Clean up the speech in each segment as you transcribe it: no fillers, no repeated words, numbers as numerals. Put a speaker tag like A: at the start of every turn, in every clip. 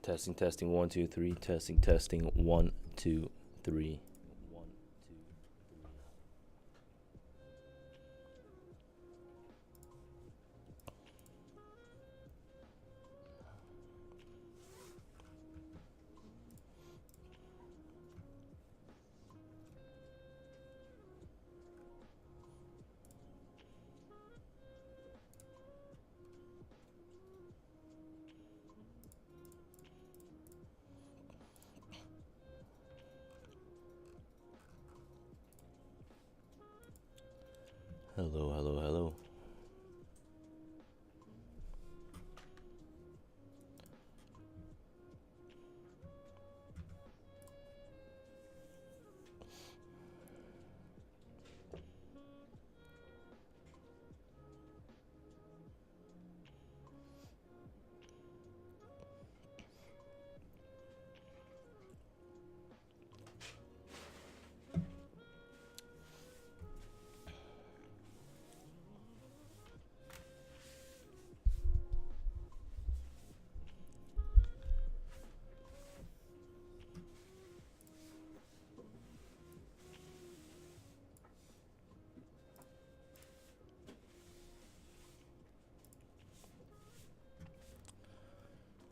A: Testing, testing, 1, 2, 3. Testing, testing, 1, 2, 3. Hello, hello, hello.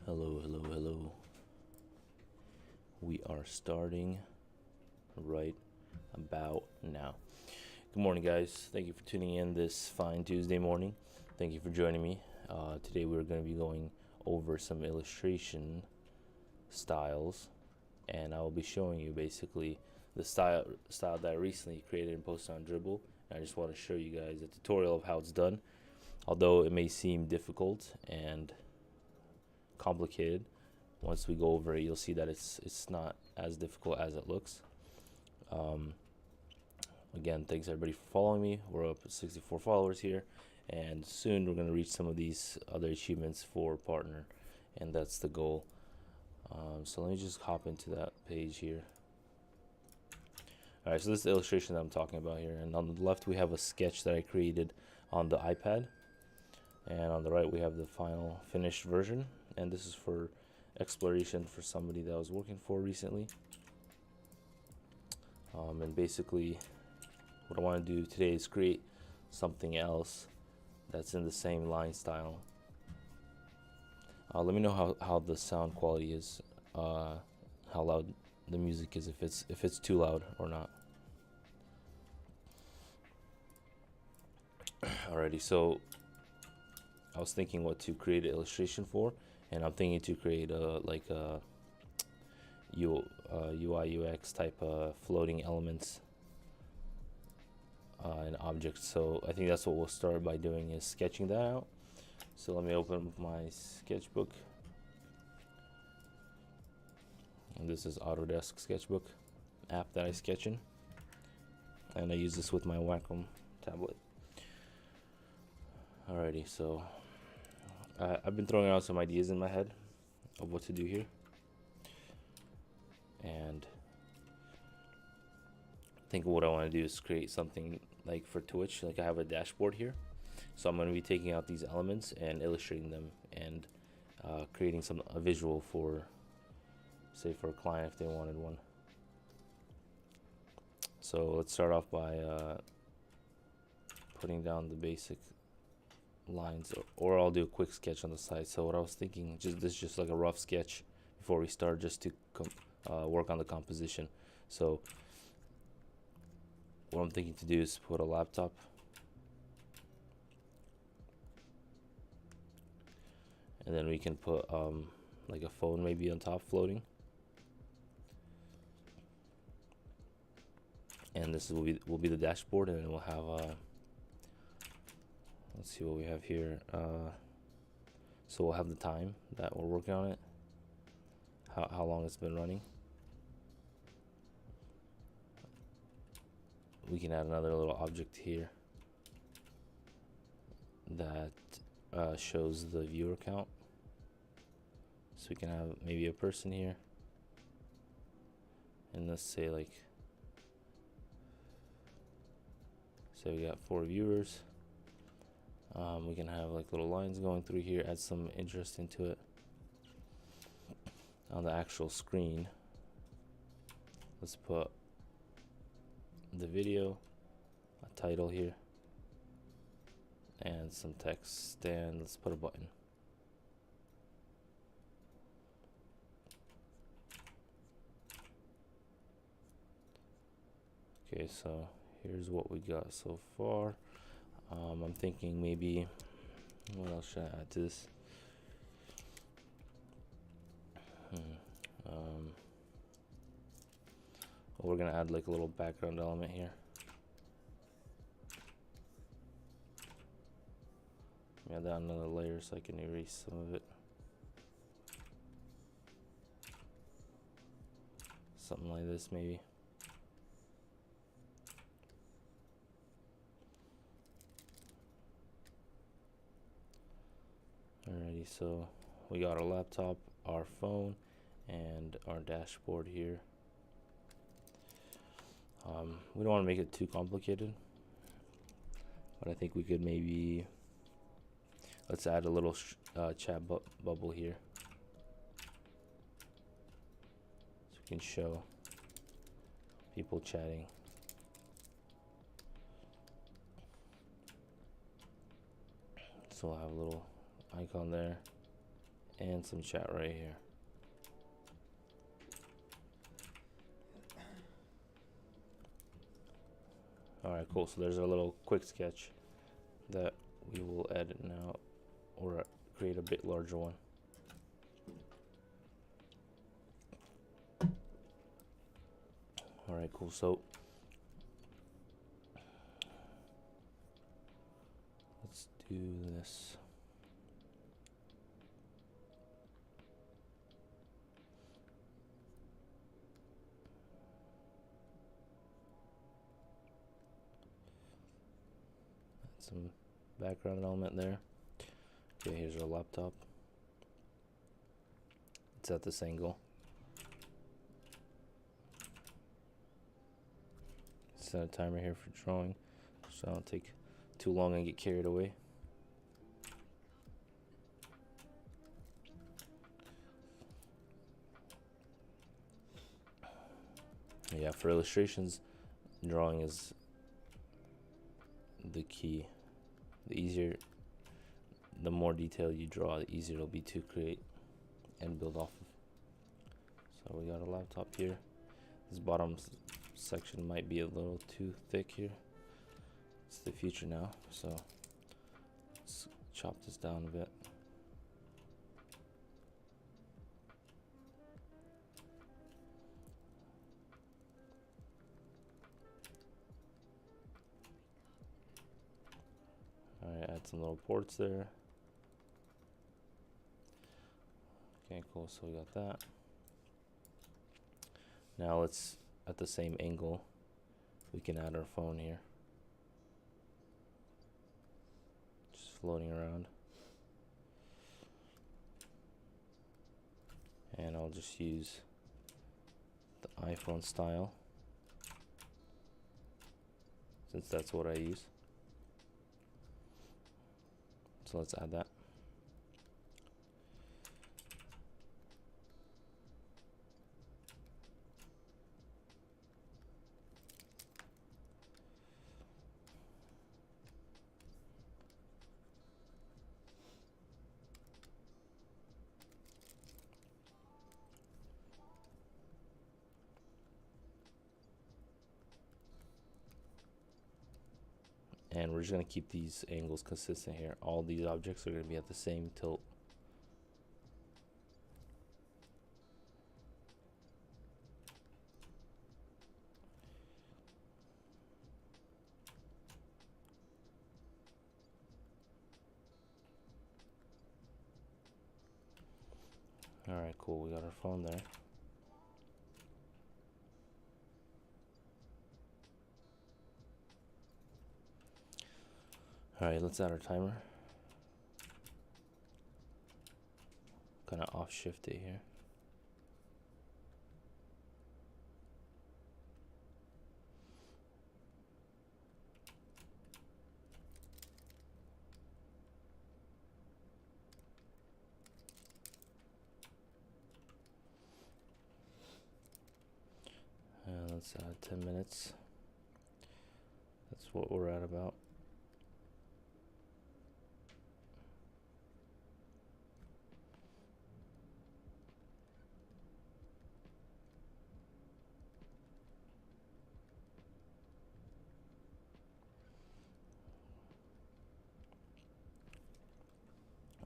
A: Hello, hello, hello. We are starting right about now. Good morning, guys. Thank you for tuning in this fine Tuesday morning. Thank you for joining me. Today we're going to be going over some illustration styles, and I will be showing you basically the style that I recently created and posted on Dribbble. And I just want to show you guys a tutorial of how it's done. Although it may seem difficult and complicated, once we go over it, you'll see that it's not as difficult as it looks. Again, thanks everybody for following me. We're up at 64 followers here, and soon we're going to reach some of these other achievements for partner, and that's the goal. So let me just hop into that page here. Alright, so this is the illustration that I'm talking about here, and on the left we have a sketch that I created on the iPad, and on the right we have the final finished version, and this is for exploration for somebody that I was working for recently. And basically what I want to do today is create something else that's in the same line style. Let me know how the sound quality is, how loud the music is, if it's too loud or not. Alrighty, so I was thinking what to create an illustration for, and I'm thinking to create like a UI UX type of floating elements and objects. So I think that's what we'll start by doing, is sketching that out. So let me open my sketchbook, and this is Autodesk Sketchbook app that I sketch in, and I use this with my Wacom tablet. Alrighty, so I've been throwing out some ideas in my head of what to do here, and I think what I want to do is create something like for Twitch. Like I have a dashboard here, so I'm going to be taking out these elements and illustrating them, and creating a visual for, say, for a client if they wanted one. So let's start off by putting down the basic lines, or I'll do a quick sketch on the side. So what I was thinking, this is just like a rough sketch before we start, just to work on the composition. So what I'm thinking to do is put a laptop, and then we can put like a phone maybe on top floating, and this will be the dashboard, and then we'll have let's see what we have here. So we'll have the time that we're working on it, how long it's been running. We can add another little object here that shows the viewer count. So we can have maybe a person here, and let's say we got 4 viewers. We can have like little lines going through here, add some interest into it. on the actual screen, let's put the video, a title here, and some text, and let's put a button. Okay, so here's what we got so far. I'm thinking maybe, what else should I add to this? We're gonna add like a little background element here. Add that another layer so I can erase some of it. Something like this maybe. Alrighty, so we got our laptop, our phone, and our dashboard here. We don't want to make it too complicated, but I think we could maybe, let's add a little chat bubble here, so we can show people chatting. So I'll have a little icon there and some chat right here. Alright, cool. So there's a little quick sketch that we will edit now, or create a bit larger one. Alright, cool. So let's do this. Some background element there. Okay, here's our laptop. It's at this angle. Set a timer here for drawing, so I don't take too long and get carried away. Yeah, for illustrations, drawing is the key. The easier, the more detail you draw, the easier it'll be to create and build off of. So we got a laptop here. This bottom section might be a little too thick here. It's the future now, so let's chop this down a bit. Alright, add some little ports there. Okay, cool, so we got that. Now let's, at the same angle, we can add our phone here. Just floating around. And I'll just use the iPhone style, since that's what I use. So let's add that. And we're just going to keep these angles consistent here. All these objects are going to be at the same tilt. Alright, cool. We got our phone there. Alright, let's add our timer. Kind of off shift it here. let's add 10 minutes. That's what we're at about.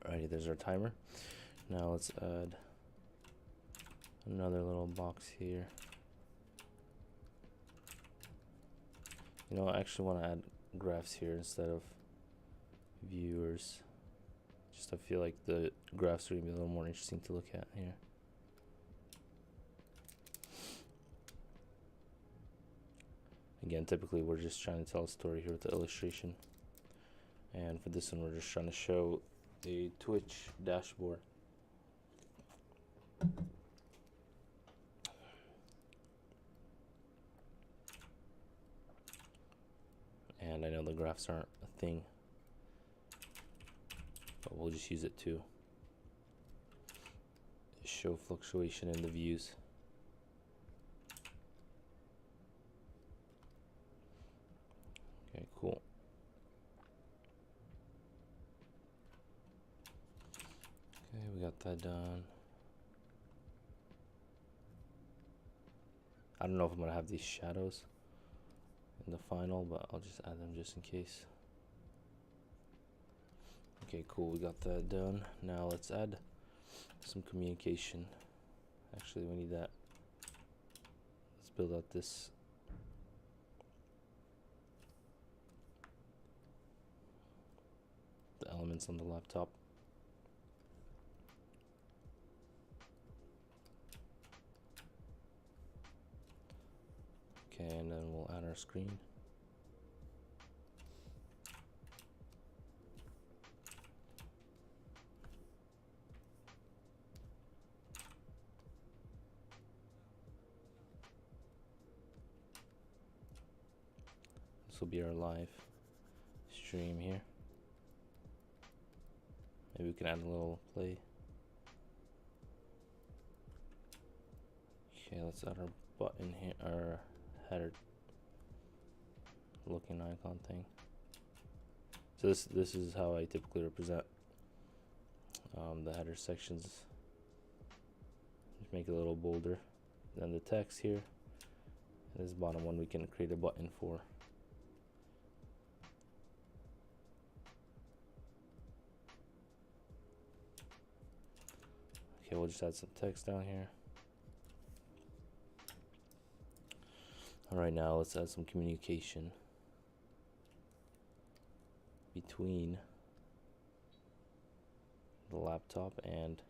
A: Alrighty, there's our timer. Now let's add another little box here. You know, I actually want to add graphs here instead of viewers. Just I feel like the graphs are going to be a little more interesting to look at here. Again, typically we're just trying to tell a story here with the illustration. And for this one, we're just trying to show a Twitch dashboard. And I know the graphs aren't a thing, but we'll just use it to show fluctuation in the views. Okay, cool. Okay, we got that done. I don't know if I'm gonna have these shadows in the final, but I'll just add them just in case. Okay, cool, we got that done. Now let's add some communication. Actually, we need that. Let's build out this. The elements on the laptop. Okay, and then we'll add our screen. This will be our live stream here. Maybe we can add a little play. Okay, let's add our button here, our header looking icon thing. So this is how I typically represent the header sections. Just make it a little bolder. Then the text here, and this bottom one we can create a button for. Okay, we'll just add some text down here. Alright, now let's add some communication between the laptop and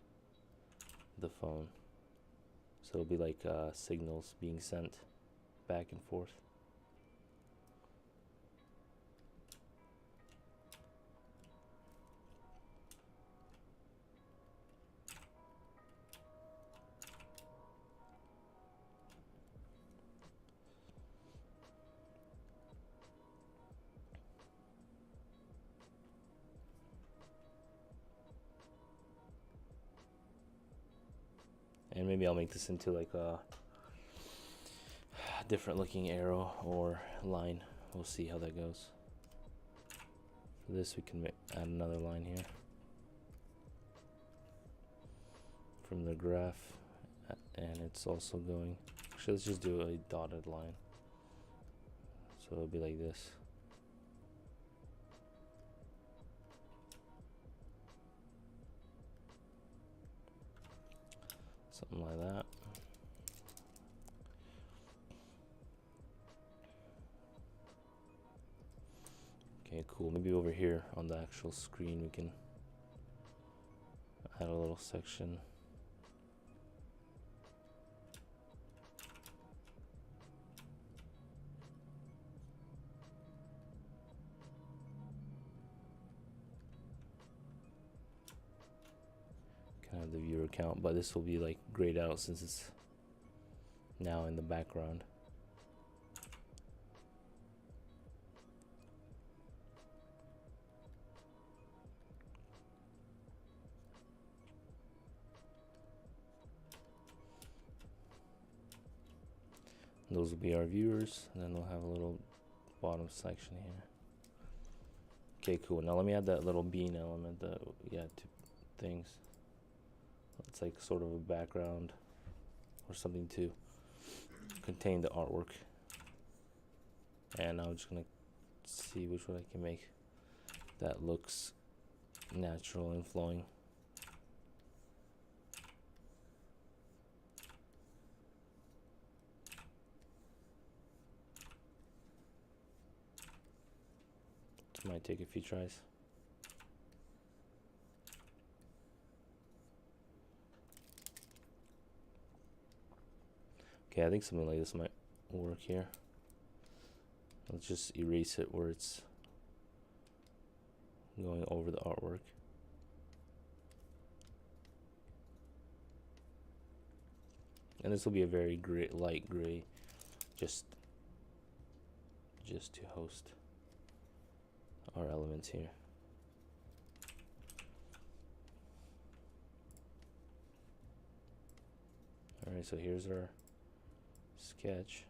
A: the phone. So it'll be like signals being sent back and forth. And maybe I'll make this into like a different looking arrow or line. We'll see how that goes. For this we can add another line here from the graph, and it's also going, actually let's just do a dotted line. So it'll be like this. Something like that. Okay, cool. Maybe over here on the actual screen we can add a little section. Kind of the viewer count, but this will be like grayed out since it's now in the background. those will be our viewers, and then we'll have a little bottom section here. Okay, cool. Now let me add that little bean element that we had two things. It's like sort of a background or something to contain the artwork. And I'm just gonna see which one I can make that looks natural and flowing. This might take a few tries. Okay, I think something like this might work here. Let's just erase it where it's going over the artwork. And this will be a very gray, light gray, just to host our elements here. Alright, so here's our sketch.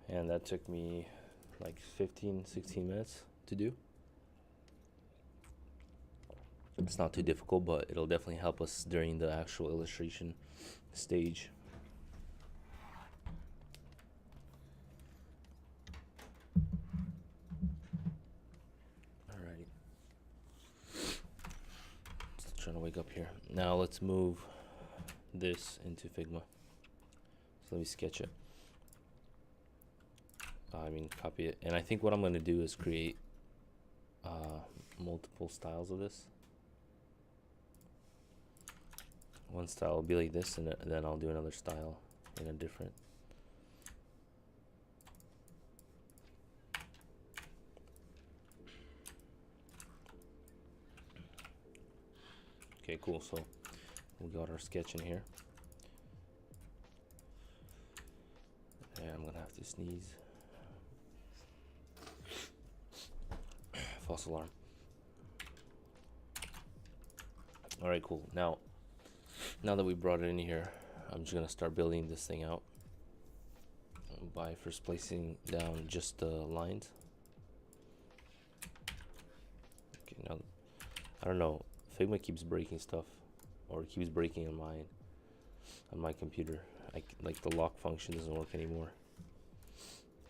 A: And that took me like 15-16 minutes to do. It's not too difficult, but it'll definitely help us during the actual illustration stage. Alrighty. Just trying to wake up here. Now let's move this into Figma. So let me sketch it. Copy it. And I think what I'm going to do is create multiple styles of this. One style will be like this, and then I'll do another style in a different. Okay, cool. So we got our sketch in here. And I'm going to have to sneeze. False alarm. Alright, cool. Now that we brought it in here, I'm just gonna start building this thing out by first placing down just the lines. Okay, now I don't know, Figma keeps breaking stuff, or it keeps breaking on my computer. Like the lock function doesn't work anymore.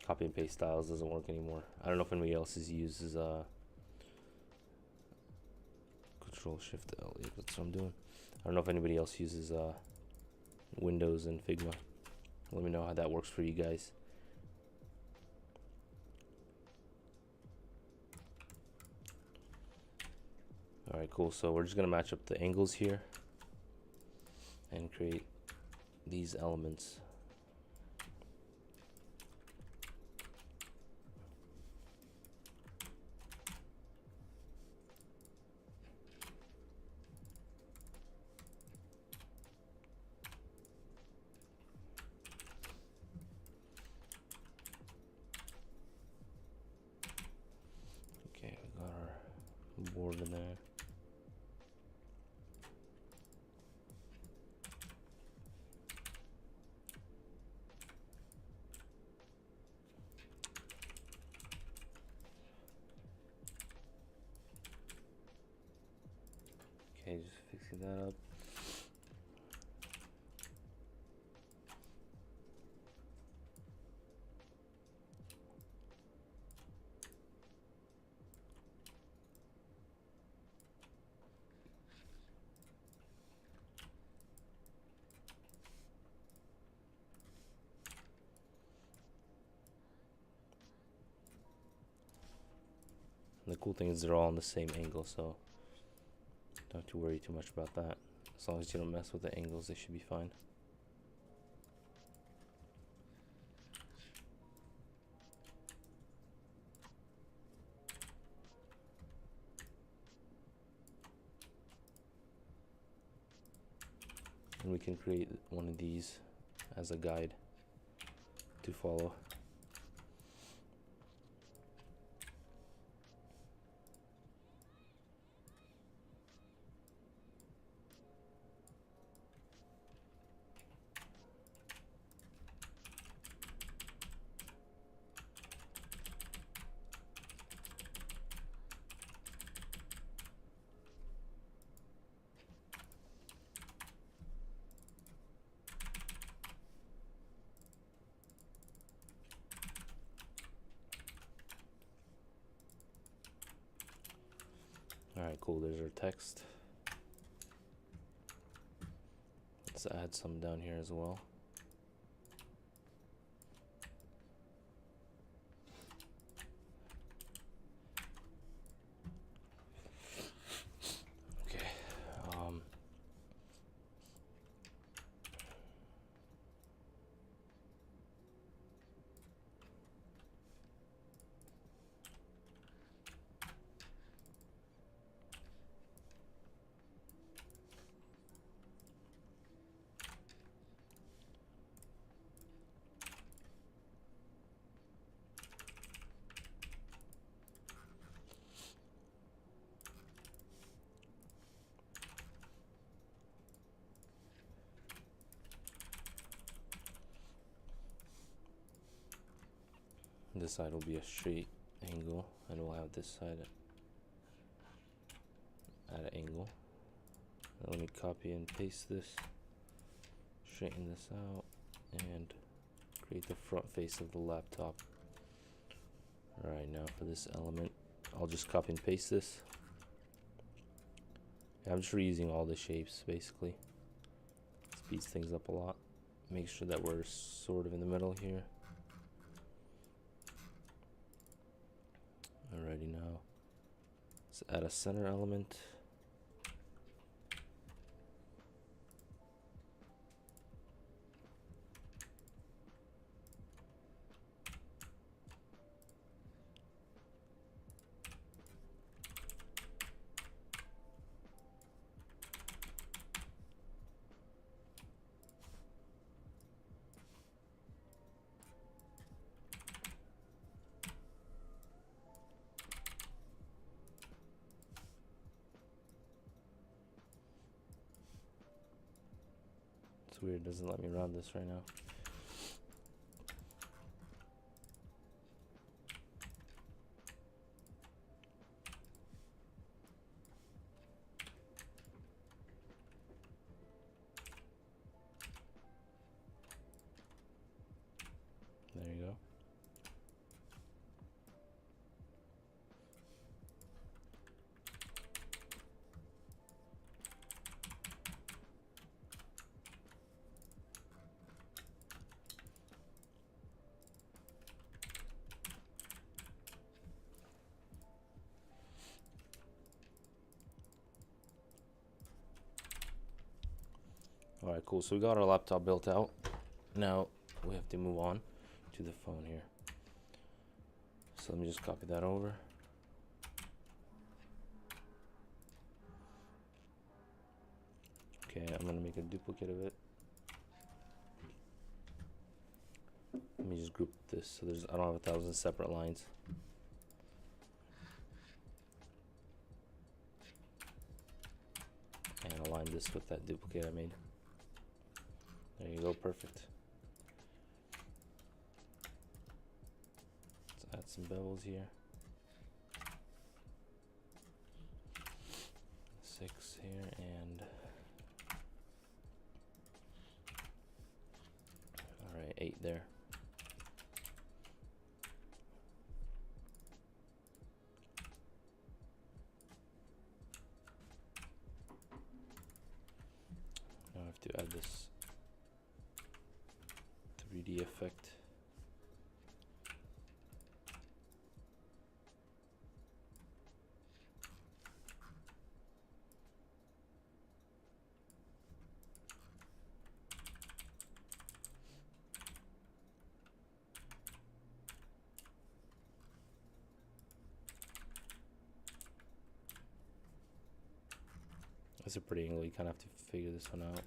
A: Copy and paste styles doesn't work anymore. I don't know if anybody else uses Control Shift L. Yeah, that's what I'm doing. I don't know if anybody else uses Windows and Figma. Let me know how that works for you guys. Alright, cool. So we're just gonna match up the angles here and create these elements. Board in there. Okay, just fixing that up. And the cool thing is they're all on the same angle, so don't have to worry too much about that. As long as you don't mess with the angles, they should be fine. And we can create one of these as a guide to follow. Alright, cool, there's our text. Let's add some down here as well. Okay. This side will be a straight angle, and we'll have this side at an angle. Now let me copy and paste this, straighten this out, and create the front face of the laptop. Alright, now for this element, I'll just copy and paste this. I'm just reusing all the shapes basically. Speeds things up a lot. Make sure that we're sort of in the middle here. Alrighty, now let's add a center element. It's weird, it doesn't let me run this right now. There you go. Alright, cool. So we got our laptop built out. Now we have to move on to the phone here. So let me just copy that over. Okay, I'm gonna make a duplicate of it. Let me just group this so I don't have 1,000 separate lines. And align this with that duplicate I made. There you go, perfect. Let's add some bevels here. 6 here and alright, 8 there. Now I have to add this 3D effect. That's a pretty angle. You kind of have to figure this one out.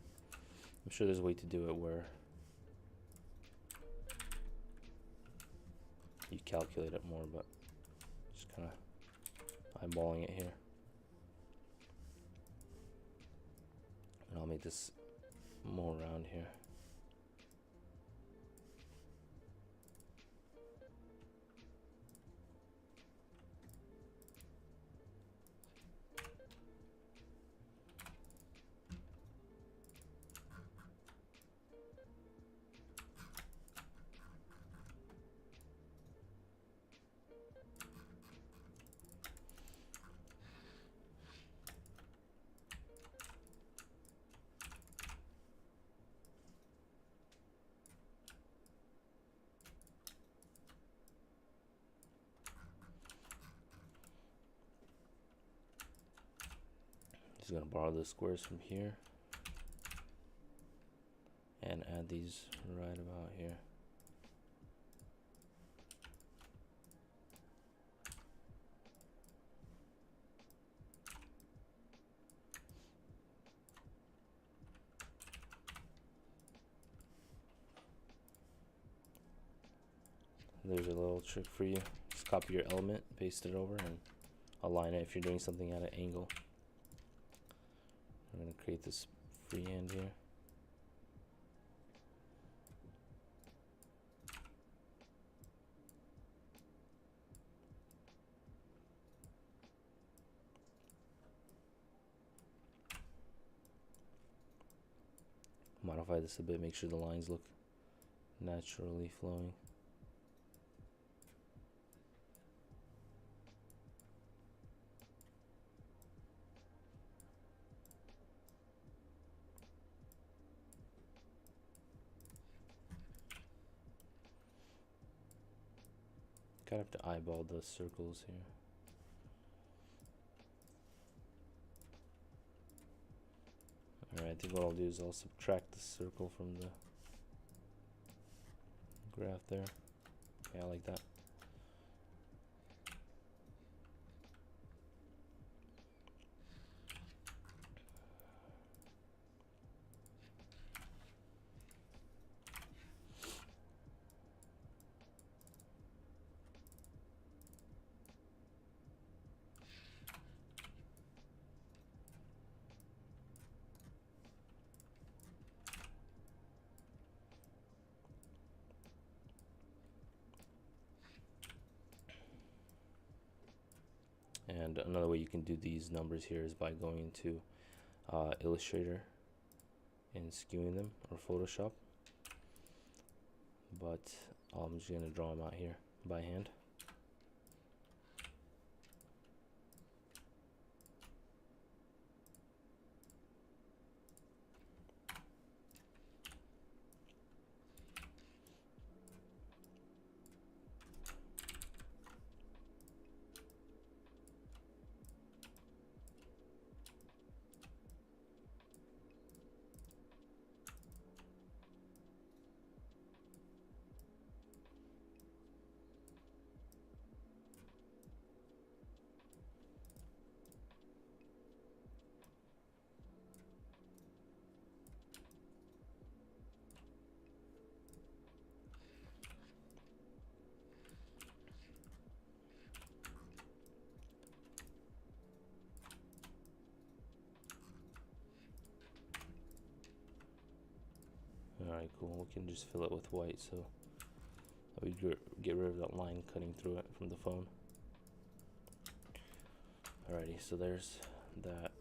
A: I'm sure there's a way to do it where you calculate it more, but just kind of eyeballing it here. And I'll make this more round here. Just gonna borrow the squares from here and add these right about here. There's a little trick for you. Just copy your element, paste it over, and align it if you're doing something at an angle. I'm going to create this freehand here. Modify this a bit, make sure the lines look naturally flowing. Kind of have to eyeball the circles here. Alright, I think what I'll do is I'll subtract the circle from the graph there. Yeah, I like that. And another way you can do these numbers here is by going into Illustrator and skewing them, or Photoshop. But I'm just going to draw them out here by hand. Alright, cool. We can just fill it with white so we get rid of that line cutting through it from the phone. Alrighty, so there's that.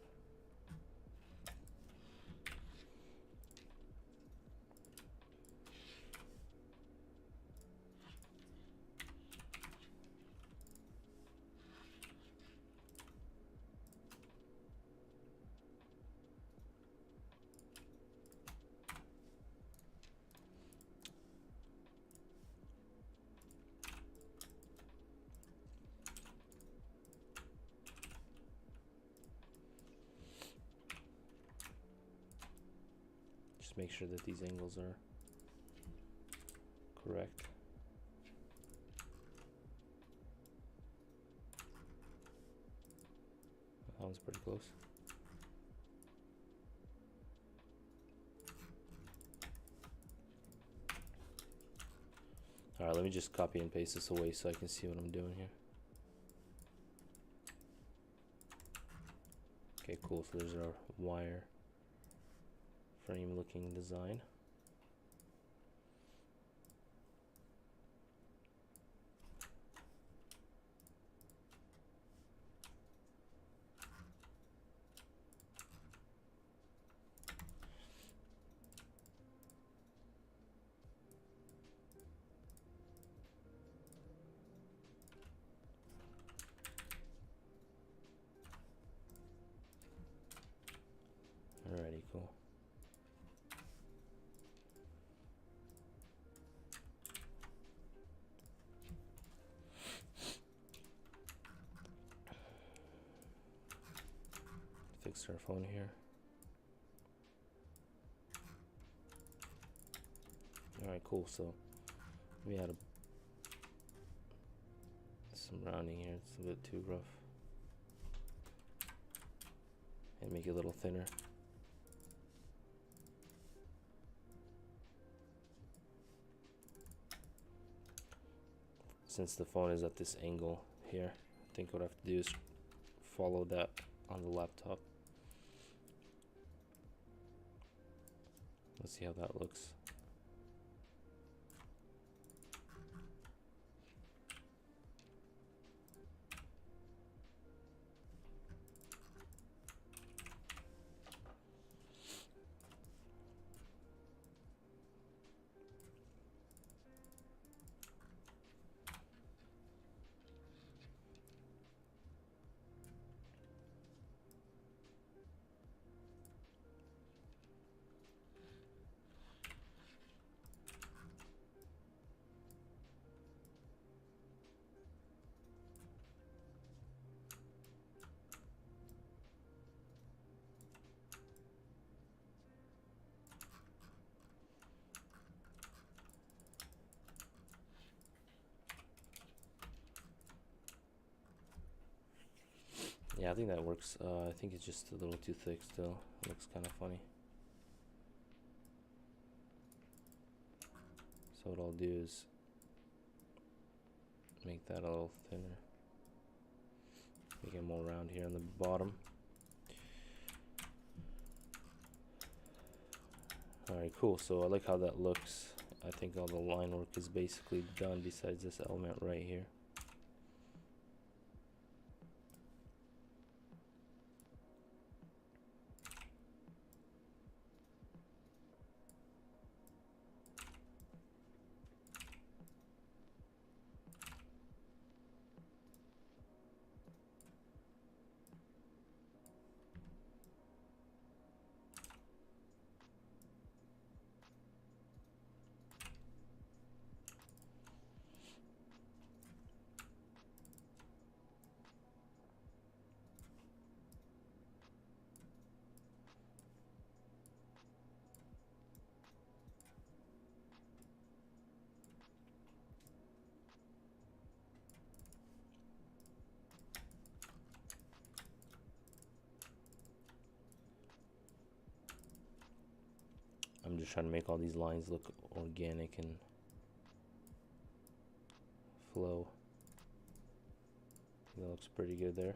A: Just make sure that these angles are correct. That one's pretty close. Alright, let me just copy and paste this away so I can see what I'm doing here. Okay, cool. So there's our wire frame looking design. Alrighty, cool. fix our phone here. Alright, cool. So we had some rounding here. It's a bit too rough. And make it a little thinner. Since the phone is at this angle here, I think what I have to do is follow that on the laptop. Let's see how that looks. Yeah, I think that works. I think it's just a little too thick still. It looks kind of funny. So what I'll do is make that a little thinner. Make it more round here on the bottom. Alright, cool. So I like how that looks. I think all the line work is basically done besides this element right here. I'm just trying to make all these lines look organic and flow. That looks pretty good there.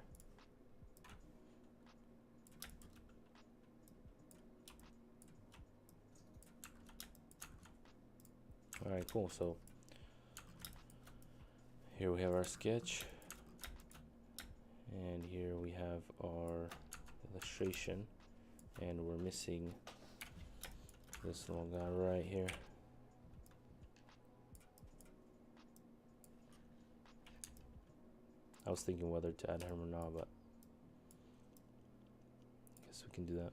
A: Alright, cool. So here we have our sketch, and here we have our illustration, and we're missing this little guy right here. I was thinking whether to add him or not, but I guess we can do that.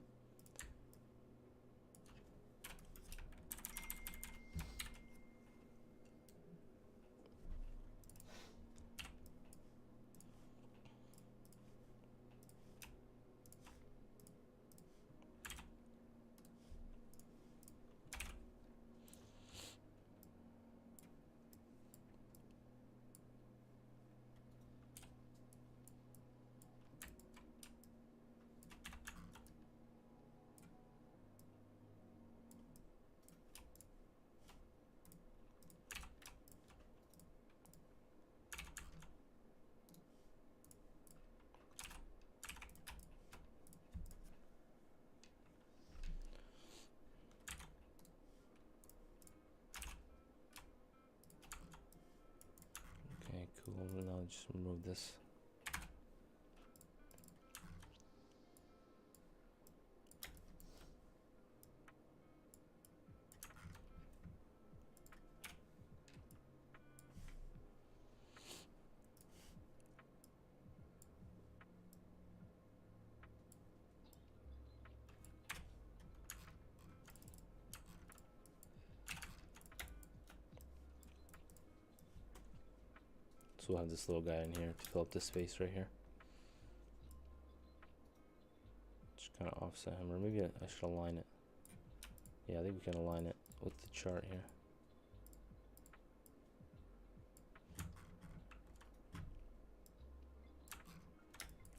A: Cool, now just remove this. So we'll have this little guy in here to fill up this space right here. Just kind of offset him, or maybe I should align it. Yeah, I think we can align it with the chart here.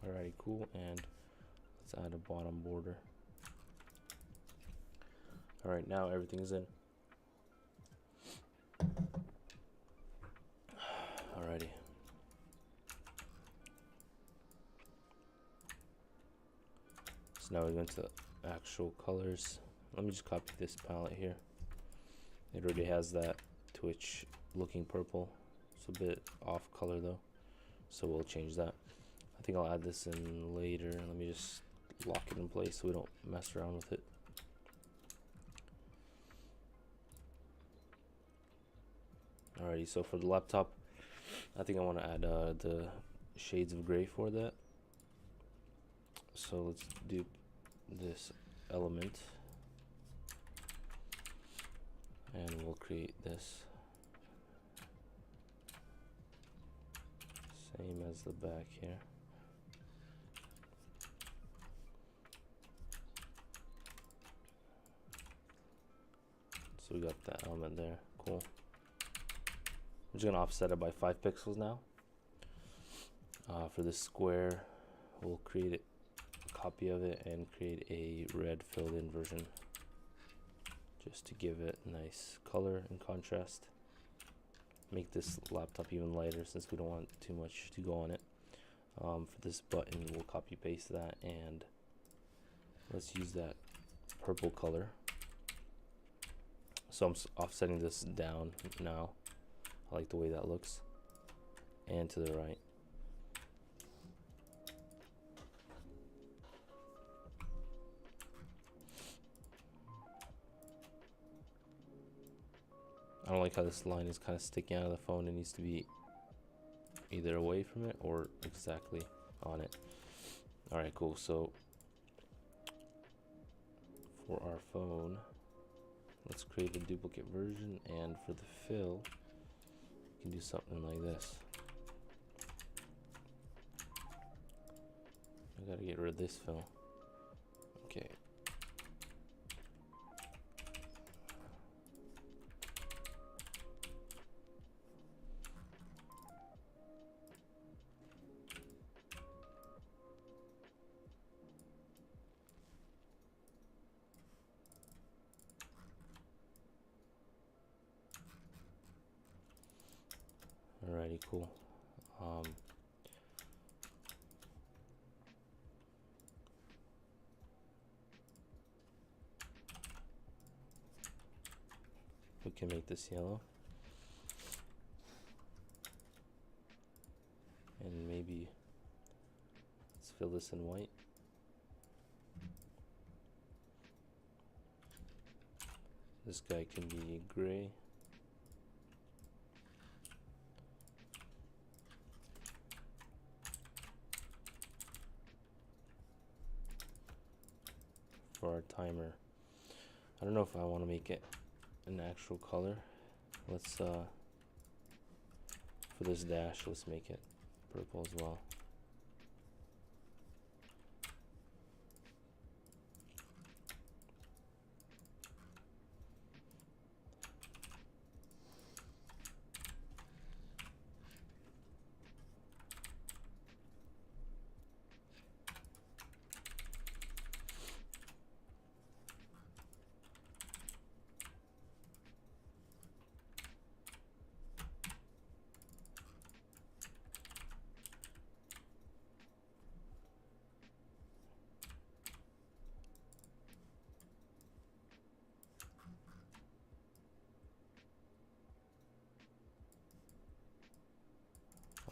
A: Alrighty, cool, and let's add a bottom border. Alright, now everything's in. Alrighty. So now we're going to actual colors. Let me just copy this palette here. It already has that Twitch looking purple. It's a bit off color though, so we'll change that. I think I'll add this in later. Let me just lock it in place so we don't mess around with it. Alrighty, so for the laptop, I think I want to add the shades of gray for that. So let's do this element, and we'll create this same as the back here. So we got that element there. Cool. I'm just gonna offset it by 5 pixels now. For this square, we'll create a copy of it and create a red filled in version just to give it nice color and contrast. Make this laptop even lighter since we don't want too much to go on it. For this button, we'll copy paste that, and let's use that purple color. So I'm offsetting this down now. I like the way that looks, and to the right. I don't like how this line is kind of sticking out of the phone. It needs to be either away from it or exactly on it. Alright, cool. So for our phone, let's create a duplicate version, and for the fill, we can do something like this. I gotta get rid of this fill. Okay. Alrighty, cool. We can make this yellow, and maybe let's fill this in white. This guy can be gray. For our timer, I don't know if I want to make it an actual color. Let's for this dash, let's make it purple as well.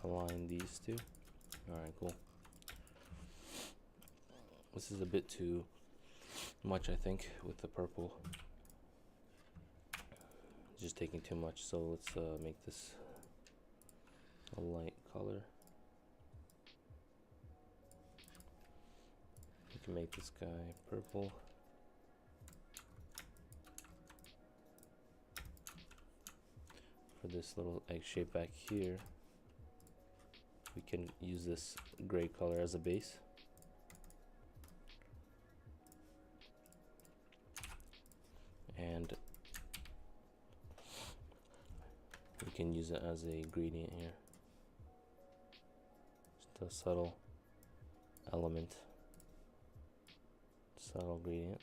A: Align these two. Alright, cool. This is a bit too much, I think, with the purple. Just taking too much, so let's make this a light color. We can make this guy purple. For this little egg shape back here, we can use this gray color as a base. and we can use it as a gradient here. Just a subtle element, subtle gradient.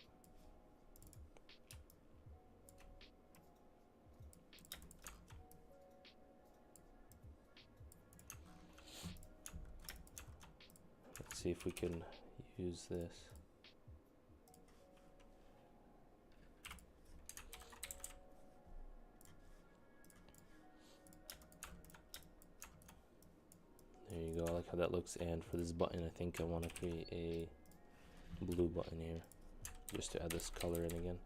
A: Let's see if we can use this. There you go, I like how that looks. And for this button, I think I want to create a blue button here, just to add this color in again.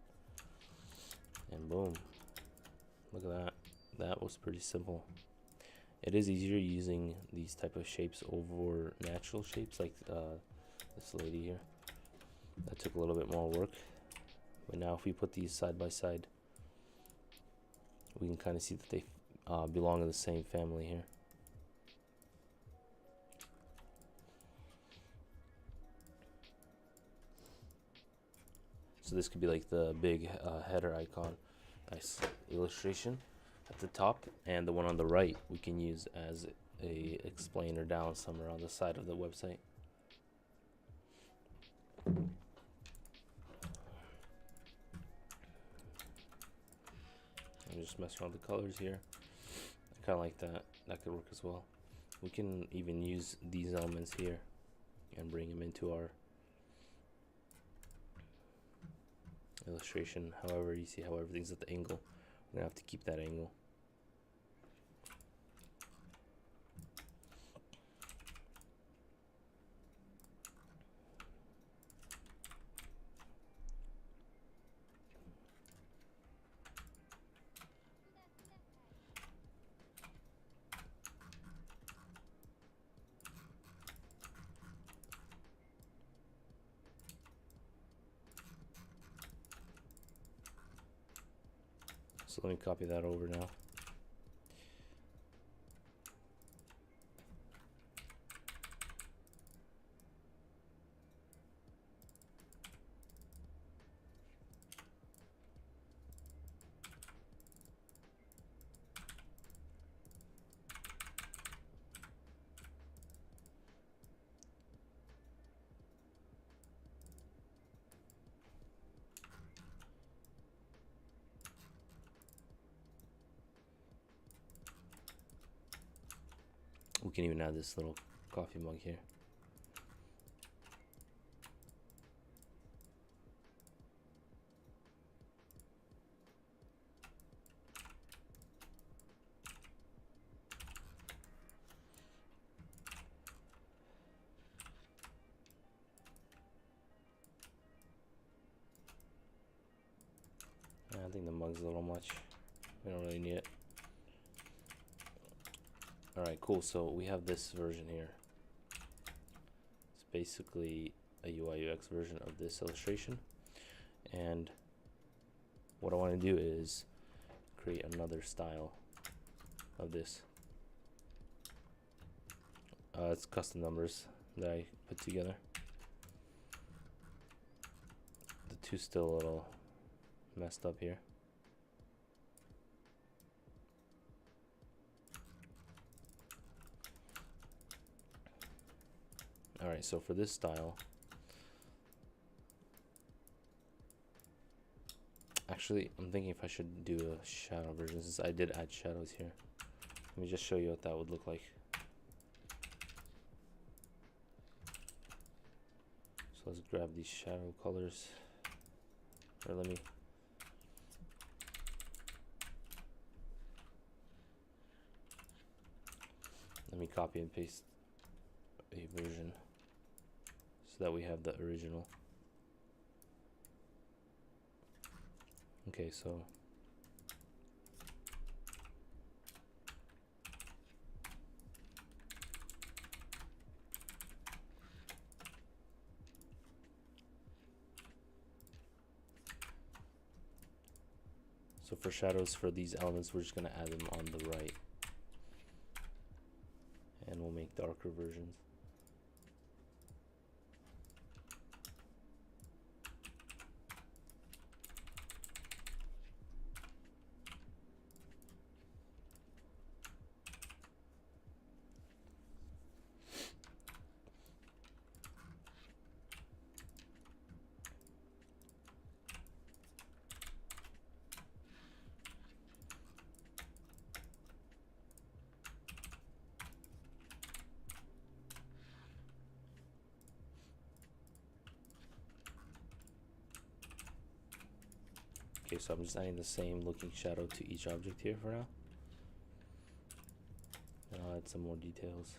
A: And boom, look at that. That was pretty simple. It is easier using these type of shapes over natural shapes like this lady here. That took a little bit more work, but now if we put these side by side, we can kind of see that they belong in the same family here. So this could be like the big header icon, nice illustration at the top, and the one on the right we can use as a explainer down somewhere on the side of the website. I'm just messing around with the colors here. I kind of like that. That could work as well. We can even use these elements here and bring them into our illustration. However, you see how everything's at the angle. We're gonna have to keep that angle. So let me copy that over now. We can even add this little coffee mug here. I think the mug's a little much. We don't really need it. Alright, cool. So we have this version here. It's basically a UI UX version of this illustration. And what I want to do is create another style of this. It's custom numbers that I put together. The two's still a little messed up here. Alright, so for this style, actually I'm thinking if I should do a shadow version, since I did add shadows here. Let me just show you what that would look like. So let's grab these shadow colors, or let me copy and paste a version so that we have the original. Okay, so for shadows for these elements, we're just going to add them on the right, and we'll make darker versions. Okay, so I'm just adding the same looking shadow to each object here for now. And I'll add some more details.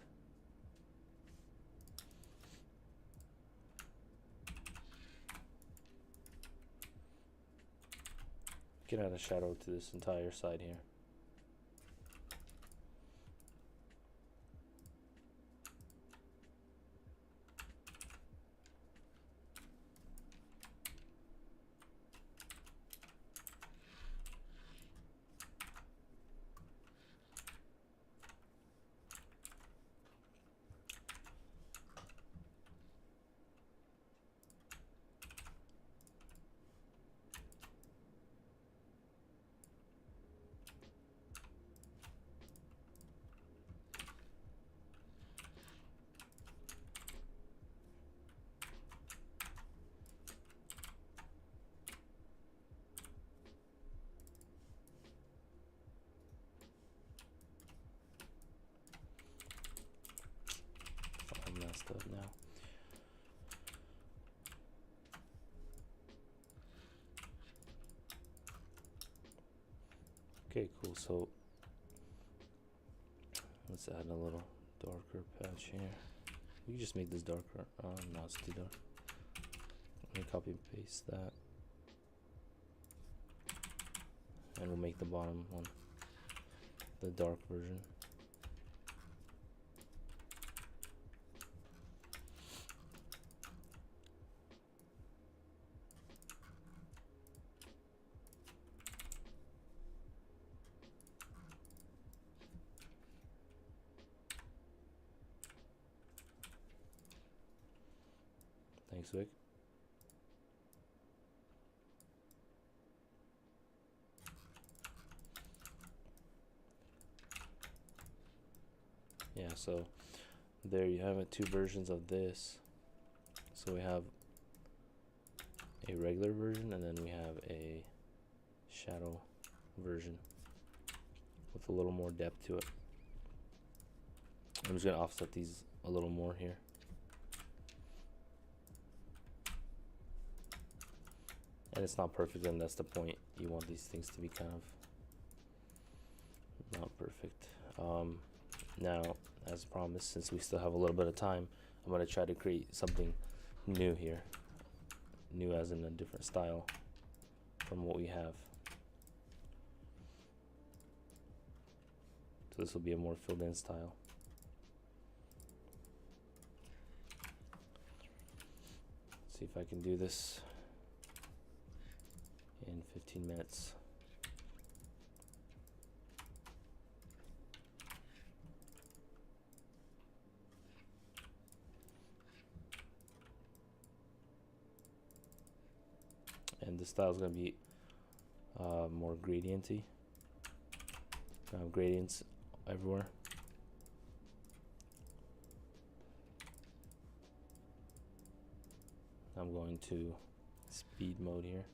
A: You can add a shadow to this entire side here. I'm messed up now. Okay, cool. So let's add a little darker patch here. We can just make this darker. No, it's too dark. Let me copy and paste that. And we'll make the bottom one the dark version. Thanks, Vic. Yeah, so there you have it, two versions of this. So we have a regular version and then we have a shadow version with a little more depth to it. I'm just gonna offset these a little more here. And it's not perfect, and that's the point. You want these things to be kind of not perfect. Now, as promised, since we still have a little bit of time, I'm gonna try to create something new here. New as in a different style from what we have. So this will be a more filled in style. Let's see if I can do this in 15 minutes. And the style is going to be more gradienty. Gradients everywhere. I'm going to speed mode here.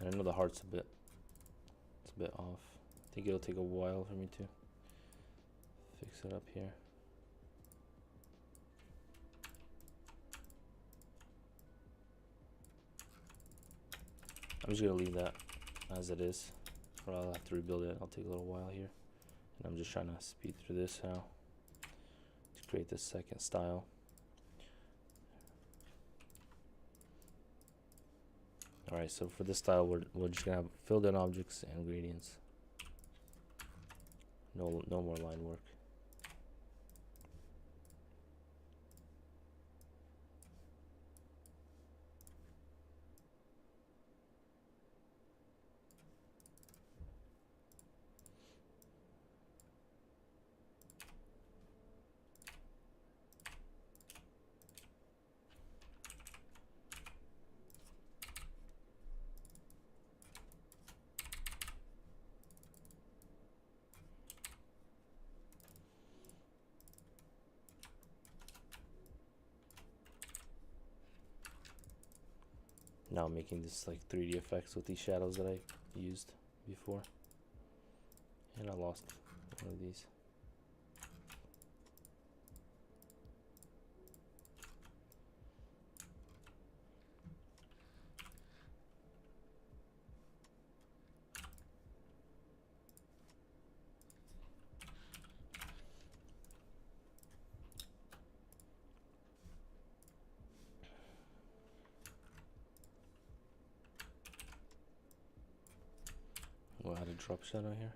A: And I know the heart's it's a bit off. I think it'll take a while for me to fix it up here. I'm just gonna leave that as it is, or I'll have to rebuild it. I'll take a little while here. And I'm just trying to speed through this now to create this second style. Alright, so for this style, we're just gonna have filled in objects and gradients. No more line work. Now I'm making this like 3D effects with these shadows that I used before. And I lost one of these. We'll add a drop shadow here.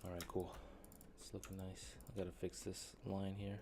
A: Alright, cool. It's looking nice. I gotta fix this line here.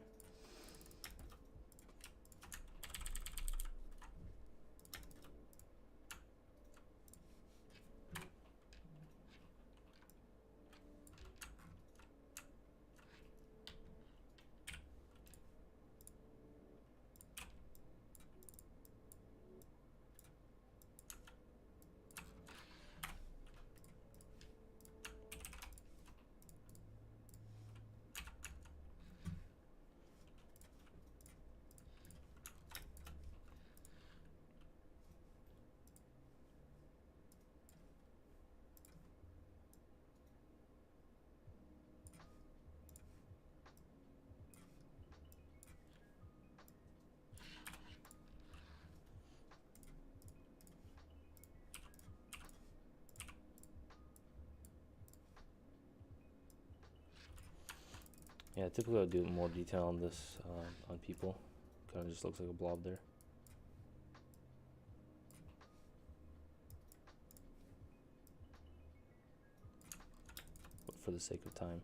A: Yeah, typically I'll do more detail on this on people. Kind of just looks like a blob there. But for the sake of time.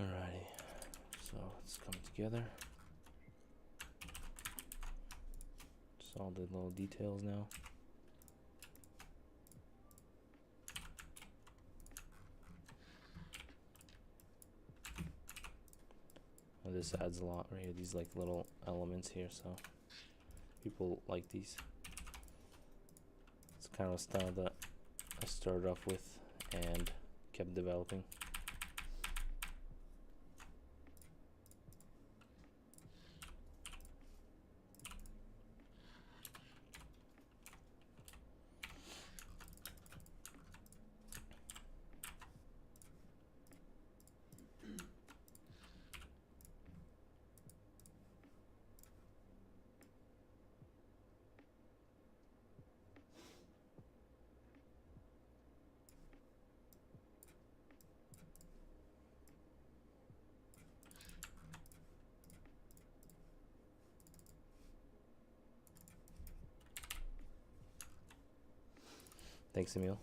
A: Alrighty, so it's coming together. Just all the little details now. This adds a lot right here, these like little elements here, so people like these. kind of a style that I started off with and kept developing. Thanks, Emil.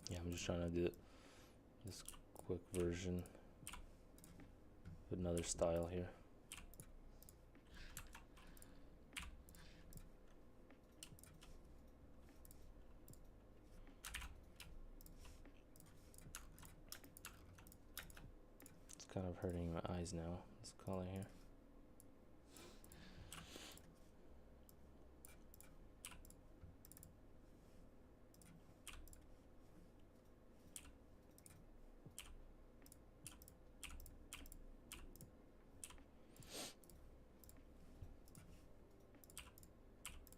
A: Yeah, I'm just trying to do this quick version with another style here. It's kind of hurting my eyes now, this color here.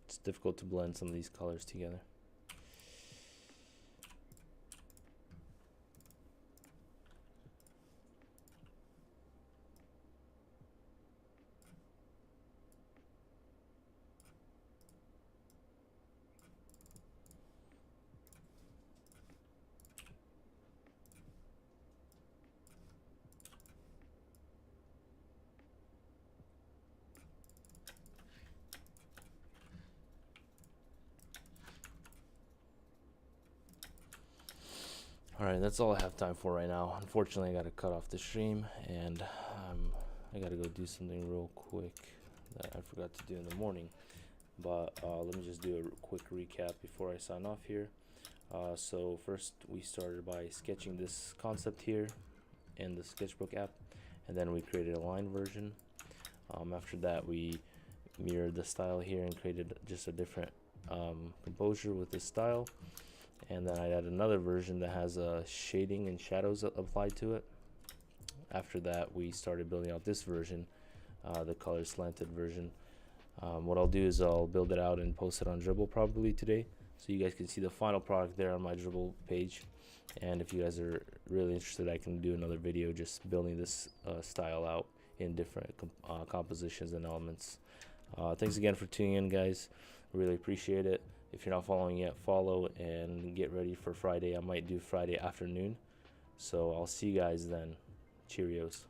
A: It's difficult to blend some of these colors together. Alright, that's all I have time for right now. Unfortunately, I gotta cut off the stream, and I gotta go do something real quick that I forgot to do in the morning. But let me just do a quick recap before I sign off here. So first, we started by sketching this concept here in the Sketchbook app, and then we created a line version. After that, we mirrored the style here and created just a different composure with this style. And then I added another version that has shading and shadows applied to it. After that, we started building out this version, the color slanted version. What I'll do is I'll build it out and post it on Dribbble probably today, so you guys can see the final product there on my Dribbble page. And if you guys are really interested, I can do another video just building this style out in different compositions and elements. Thanks again for tuning in, guys. Really appreciate it. If you're not following yet, follow and get ready for Friday. I might do Friday afternoon. So I'll see you guys then. Cheerios.